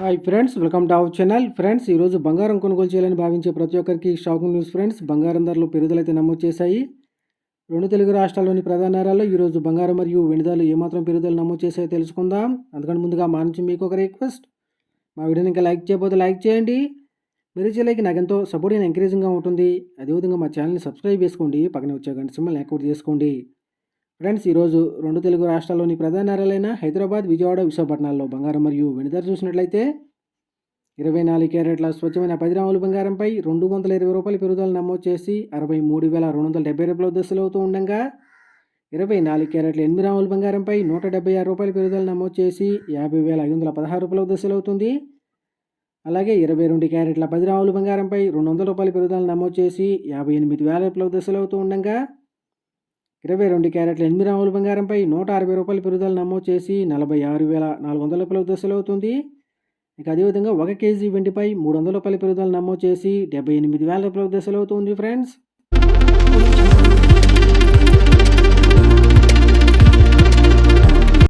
Hi friends, welcome to our channel. Friends, ఈరోజు బంగారం కొనుగోలు చేయాలని భావించే ప్రతి ఒక్కరికి షాకింగ్ న్యూస్. ఫ్రెండ్స్, బంగారం ధరలు పెరుగుదలైతే నమోదు చేశాయి. రెండు తెలుగు రాష్ట్రాల్లోని ప్రధాన నగరాల్లో ఈరోజు బంగారం మరియు వెండి ధరలు ఏమాత్రం పెరుగుదల నమోదు చేశాయో తెలుసుకుందాం. అందుకని ముందుగా మా నుంచి మీకు ఒక రిక్వెస్ట్, మా వీడియోని ఇంకా లైక్ చేయకపోతే లైక్ చేయండి. మీరు ఇచ్చే లైక్ నాకు ఎంతో సపోర్ట్ అండ్ ఎంకరేజింగ్గా ఉంటుంది. అదేవిధంగా మా ఛానల్ని సబ్స్క్రైబ్ చేసుకోండి, పక్కన వచ్చే గంట సింబల్ని యాక్టివేట్ చేసుకోండి. ఫ్రెండ్స్, ఈరోజు రెండు తెలుగు రాష్ట్రాల్లోని ప్రధాన నగరాలైన హైదరాబాద్, విజయవాడ, విశాఖపట్నాల్లో బంగారం మరియు వెండి ధర చూసినట్లయితే 24 క్యారెట్ల స్వచ్ఛమైన 10 గ్రాముల బంగారంపై 220 రూపాయల పెరుగుదల నమోదు చేసి 63,270 దశలు అవుతూ ఉండగా, 24 క్యారెట్ల 8 గ్రాముల బంగారంపై 176 రూపాయల పెరుగుదల నమోదు చేసి 50,516 దశలు అవుతుంది. అలాగే 22 క్యారెట్ల 10 గ్రాముల బంగారంపై 200 రూపాయల పెరుగుదల నమోదు చేసి 58,000 దశలు అవుతూ ఉండగా, 22 క్యారెట్ల 8 గ్రాముల బంగారంపై 160 రూపాయల పెరుగుదల నమోదు చేసి 46,400 దశలు అవుతుంది. ఇక అదేవిధంగా 1 కేజీ వెండిపై 300 రూపాయల పెరుగుదల నమోదు చేసి 78,000 దశలు అవుతుంది. ఫ్రెండ్స్.